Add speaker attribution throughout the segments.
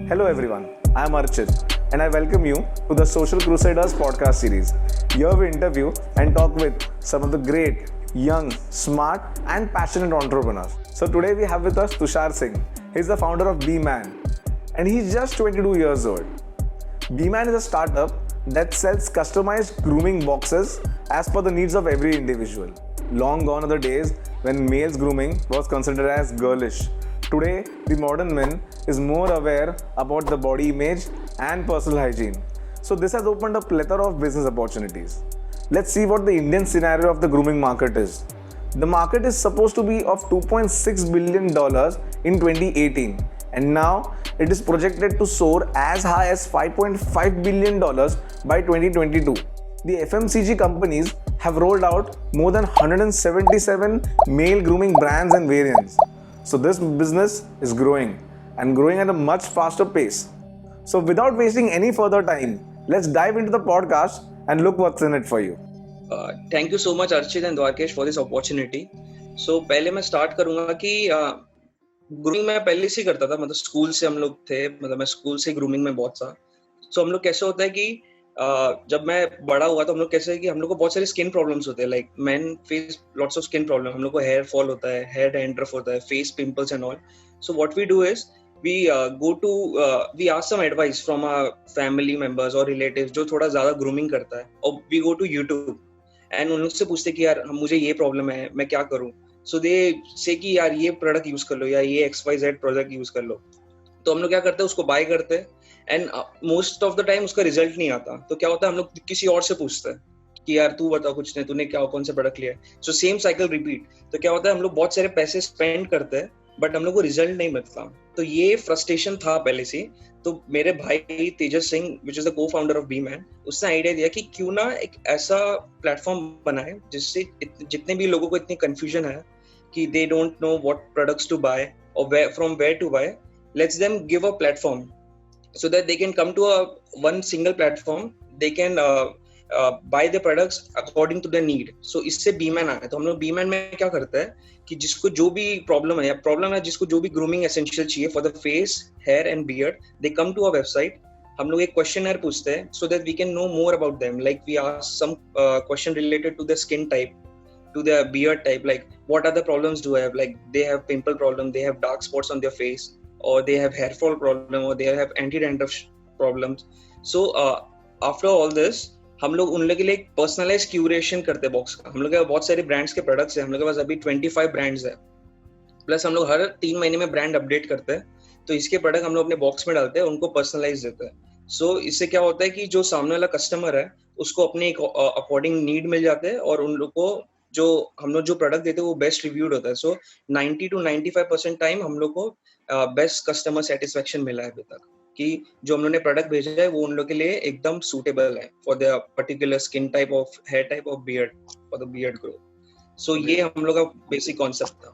Speaker 1: Hello everyone, I am Archit and I welcome you to the Social Crusaders podcast series. Here we interview and talk with some of the great, young, smart and passionate entrepreneurs. So today we have with us Tushar Singh. He's the founder of B-Man and he's just 22 years old. B-Man is a startup that sells customized grooming boxes as per the needs of every individual. Long gone are the days when male's grooming was considered as girlish. Today, the modern man is more aware about the body image and personal hygiene. So this has opened a plethora of business opportunities. Let's see what the Indian scenario of the grooming market is. The market is supposed to be of $2.6 billion in 2018 and now it is projected to soar as high as $5.5 billion by 2022. The FMCG companies have rolled out more than 177 male grooming brands and variants. So this business is growing and growing at a much faster pace. So without wasting any further time, let's dive into the podcast and look what's in it for you.
Speaker 2: Thank you so much Archit and Dwarkesh for this opportunity. So पहले मैं start करूँगा कि grooming मैं पहले से करता था, मतलब स्कूल से हम लोग थे, मतलब मैं स्कूल से ग्रूमिंग में बहुत सा. सो हम लोग कैसे होता है कि जब मैं बड़ा हुआ तो हम लोग कैसे है कि हम लोग को बहुत सारे स्किन प्रॉब्लम्स होते हैं, like main face lots of skin problem. हम लोग को हेयर फॉल होता है, हेयर डैंड्रफ होता है, face pimples and all. So what we do is we ask some advice from our family members और रिलेटिव्स जो थोड़ा ज्यादा ग्रूमिंग करता है, और we go to YouTube and उन लोग से पूछते कि यार मुझे ये प्रॉब्लम है, मैं क्या करूँ. सो दे से कि यार ये प्रोडक्ट यूज कर लो या ये XYZ प्रोडक्ट यूज कर लो. तो हम लोग क्या करते हैं, उसको बाय करते हैं and most of the time उसका रिजल्ट नहीं आता. तो क्या होता है, हम लोग किसी और से पूछते हैं कि यार तू बता कुछ नहीं, तूने क्या कौन सा प्रोडक्ट लिया है. So same cycle repeat. तो क्या होता है, हम लोग बहुत सारे पैसे स्पेंड करते हैं बट हम लोग को रिजल्ट नहीं मिलता. तो ये फ्रस्ट्रेशन था पहले से. तो मेरे भाई तेजस सिंह विच इज द को फाउंडर ऑफ बी-मैन, उसने आइडिया दिया कि क्यों ना एक ऐसा प्लेटफॉर्म बनाए जिससे जितने भी लोगों को इतनी कंफ्यूजन है कि they don't know what products to buy or from where to buy, let's them give a platform so that they can come to one single platform. They can buy the products according to their need. So इससे B-Man आया. तो हम लोग B-Man में क्या करते हैं कि जिसको जो भी प्रॉब्लम है जिसको जो भी ग्रूमिंग एसेंशियल चाहिए for the face, hair and beard, they come to our website. हम लोग एक क्वेश्चनर पूछते हैं so that we can know more about them. Like we ask some question related to the skin type, to their beard type, like what other problems do I have, like they have pimple problem, they have dark spots on their face, or they have hair fall problem, or they have anti-dandruff problems. So after all this हम लोग उन लोग के लिए एक personalise curation करते हैं box का. हम लोग के बहुत सारे ब्रांड्स के प्रोडक्ट्स हैं, हम लोग के पास अभी 25 ब्रांड्स है, प्लस हम लोग हर 3 महीने में ब्रांड अपडेट करते हैं. तो इसके प्रोडक्ट हम लोग अपने बॉक्स में डालते हैं, उनको पर्सनलाइज देते हैं. सो इससे क्या होता है कि जो सामने वाला कस्टमर है उसको अपने अकॉर्डिंग नीड मिल जाते हैं और उन लोग को जो हम लोग जो प्रोडक्ट देते हैं वो बेस्ट रिव्यूड होता है. सो 90 to 95% टाइम हम लोग को बेस्ट कस्टमर सेटिस्फेक्शन मिला है अभी तक कि जो हम लोग ने प्रोडक्ट भेजा है वो उन लोग के लिए एकदम सूटेबल है for the particular skin type of hair type of beard, for the beard growth. So ये हम लोग का बेसिक कॉन्सेप्ट था.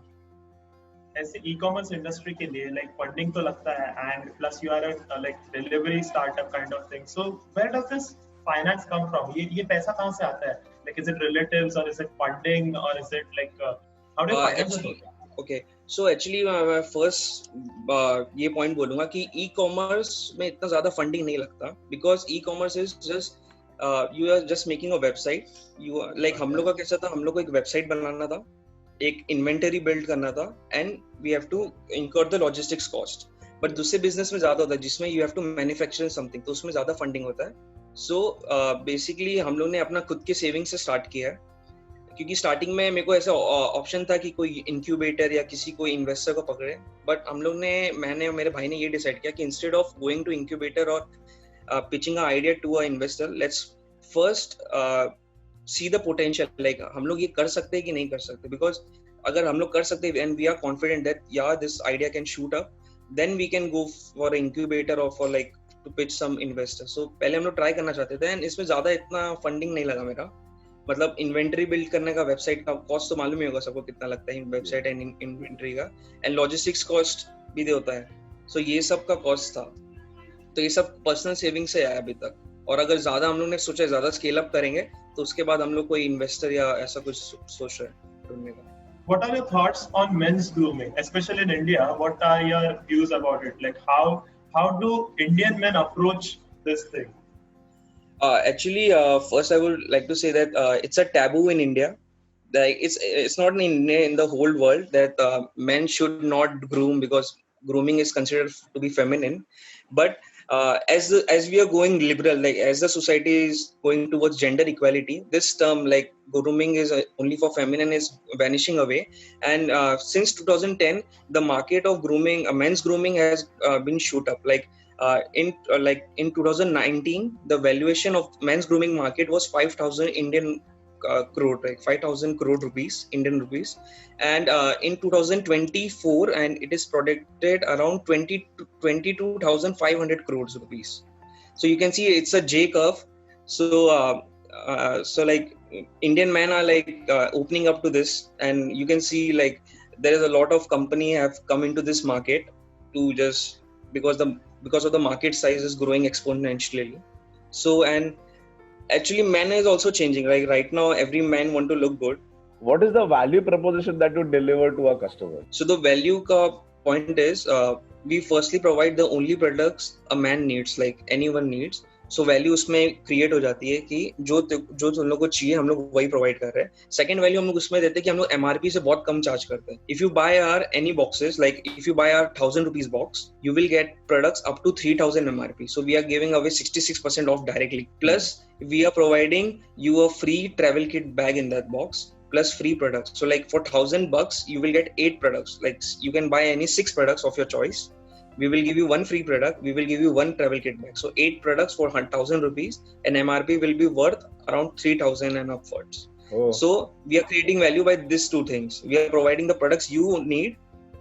Speaker 3: ऐसे ई-कॉमर्स इंडस्ट्री के लिए लाइक फंडिंग तो लगता है and plus you are like delivery startup kind of thing. So where does this finance come from? ये पैसा कहां से आता है? Like is it relatives or is it funding or is it like how do you finance it?
Speaker 2: Okay, so actually मैं first ये point बोलूँगा कि e-commerce में इतना ज़्यादा funding नहीं लगता because e-commerce is just you are just making a website. You like हम लोग का कैसा था, हम लोग को एक website बनाना था, एक inventory build करना था and we have to incur the logistics cost. But दूसरे business में ज़्यादा होता है जिसमें you have to manufacture something, तो उसमें ज़्यादा funding होता है. सो बेसिकली हम लोग ने अपना खुद के सेविंग से स्टार्ट किया है क्योंकि स्टार्टिंग में मेरे को ऐसा ऑप्शन था कि कोई इंक्यूबेटर या किसी कोई इन्वेस्टर को पकड़े. बट हम लोग ने, मैंने और मेरे भाई ने ये डिसाइड किया कि instead of going to incubator और pitching a idea to a investor, let's first see the potential. Like हम लोग ये कर सकते हैं कि नहीं कर सकते. बिकॉज अगर हम लोग कर सकते हैं and we are confident that यार this idea can shoot up, then we can go for incubator और for like to pitch some investor. So पहले हम लोग ट्राई करना चाहते थे एंड इसमें ज्यादा इतना फंडिंग नहीं लगा मेरा. मतलब इन्वेंटरी बिल्ड करने का, वेबसाइट का कॉस्ट तो मालूम ही होगा सबको कितना लगता है वेबसाइट एंड इन्वेंटरी का, एंड लॉजिस्टिक्स कॉस्ट भी होता है. सो ये सब का कॉस्ट था. तो ये सब पर्सनल सेविंग से आया अभी तक. और अगर ज्यादा हम लोग ने सोचा ज्यादा स्केल अप करेंगे तो उसके बाद हम लोग कोई इन्वेस्टर या ऐसा कुछ सोच रहे हैं ढूंढने का.
Speaker 3: What are your thoughts on men's grooming, especially in India? What are your views about it? Like how how do Indian men approach this thing?
Speaker 2: Actually, first I would like to say that it's a taboo in India. Like it's not in India, in the whole world, that men should not groom because grooming is considered to be feminine. But as we are going liberal, like as the society is going towards gender equality, this term like grooming is only for feminine is vanishing away. And since 2010, the market of grooming, men's grooming has been shoot up. In 2019, the valuation of men's grooming market was 5,000 Indian crore, like 5,000 crore rupees, Indian rupees. And in 2024, and it is projected around 22,500 crores rupees. So you can see it's a J curve. So like Indian men are like opening up to this, and you can see like there is a lot of company have come into this market to just because of the market size is growing exponentially. So, and actually men is also changing. Like right now, every man want to look good.
Speaker 1: What is the value proposition that you deliver to a customer?
Speaker 2: So the value ka point is we firstly provide the only products a man needs, like anyone needs. So value उसमें create हो जाती है कि जो तुम लोग को चाहिए हम लोग वही provide कर रहे हैं. Second value हम लोग उसमें देते हैं कि हम लोग MRP से बहुत कम charge करते हैं. If you buy our any boxes, like if you buy our 1,000 rupees box, you will get products up to 3,000 MRP. So we are giving away 66% off directly. Plus we are providing you a free travel kit bag in that box, plus free products. So like for $1,000 you will get 8 products. Like you can buy any 6 products of your choice. We will give you 1 free product. We will give you 1 travel kit bag. So 8 products for 1,000 rupees, and MRP will be worth around 3,000 and upwards.
Speaker 1: Oh.
Speaker 2: So we are creating value by these two things. We are providing the products you need,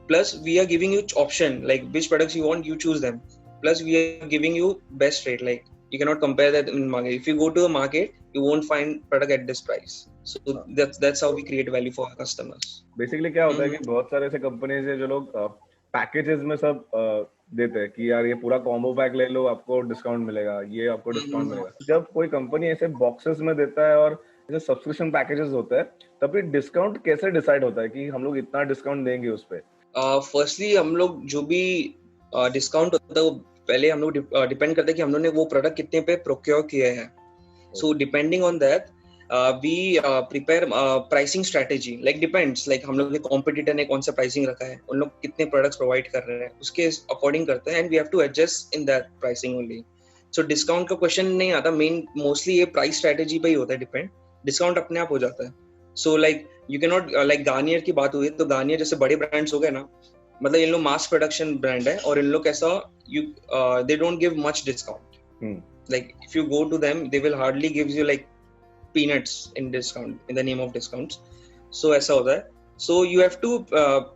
Speaker 2: plus we are giving you option, like which products you want, you choose them. Plus we are giving you best rate. Like you cannot compare that in market. If you go to the market, you won't find product at this price. So that's how we create value for our customers.
Speaker 1: Basically क्या होता है कि बहुत सारे ऐसे companies है जो लोग पैकेजेस में सब देते हैं कि यार ये पूरा कॉम्बो पैक ले लो, आपको डिस्काउंट मिलेगा, ये आपको डिस्काउंट मिलेगा. जब कोई कंपनी ऐसे बॉक्सेस में देता है और ऐसे सब्सक्रिप्शन पैकेजेस होते हैं, तब फिर डिस्काउंट कैसे डिसाइड होता है कि हम लोग इतना डिस्काउंट देंगे उस पे?
Speaker 2: फर्स्टली हम लोग जो भी डिस्काउंट होता है वो पहले हम लोग डिपेंड करता है कि हम लोगों ने वो प्रोडक्ट कितने पे प्रोक्योर किए हैं. So depending on that we prepare pricing strategy. Like depends, like हम लोग ने competitor ने कौन सा pricing रखा है, उन लोग कितने products provide कर रहे हैं, उसके according करते हैं, and we have to adjust in that pricing only. So discount का question नहीं आता, mostly ये price strategy पे ही होता है depend. Discount अपने आप हो जाता है. So like you cannot like Garnier की बात हुई तो Garnier जैसे बड़े brands हो गए ना, मतलब इन लोग mass production brand है और इन लोग कैसा they don't give much discount. Like if you go to them, they will hardly give you like peanuts in discount, in the name of discounts. So ऐसा होता है. So you have to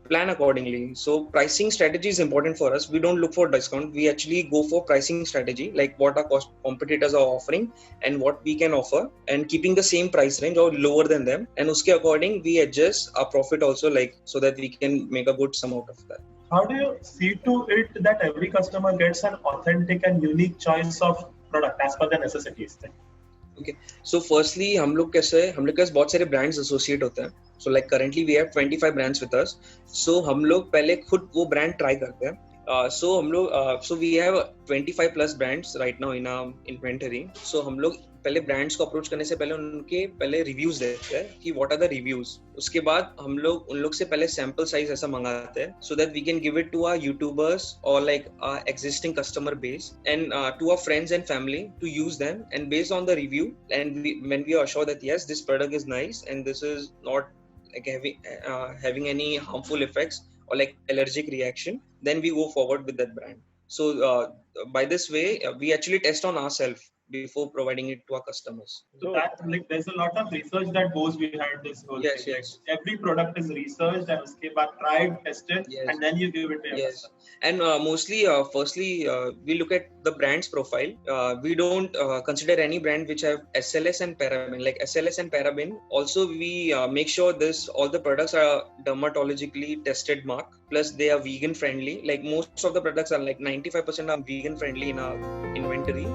Speaker 2: plan accordingly. So pricing strategy is important for us. We don't look for discount. We actually go for pricing strategy, like what our competitors are offering and what we can offer, and keeping the same price range or lower than them. And uske according we adjust our profit also, like so that we can make a good sum out of that.
Speaker 3: How do you see to it that every customer gets an authentic and unique choice of product as per their necessities?
Speaker 2: Okay. So firstly, हम लोग के पास बहुत सारे brands associate होते हैं. So like currently we have 25 brands with us. So हम लोग पहले खुद वो brand try करते हैं. So we have 25 plus brands right now in our inventory. So हम लोग पहले brands को approach करने से पहले उनके पहले reviews देते हैं कि what are the reviews. उसके बाद हम लोग उन लोग से पहले sample size ऐसा मंगाते हैं so that we can give it to our YouTubers or like our existing customer base and to our friends and family to use them, and based on the review and when we are sure that yes, this product is nice and this is not like having any harmful effects or like allergic reaction, then we go forward with that brand. So by this way, we actually test on ourselves before providing it to our customers.
Speaker 3: So that like there's a lot of research that goes behind this whole thing.
Speaker 2: Yes.
Speaker 3: Every product is researched and uske baad tried, tested, and then you give it to your customer.
Speaker 2: And mostly, firstly, we look at the brand's profile. We don't consider any brand which have SLS and paraben. Like SLS and paraben. Also, we make sure all the products are dermatologically tested mark. Plus, they are vegan friendly. Like most of the products are like 95% are vegan friendly in our inventory.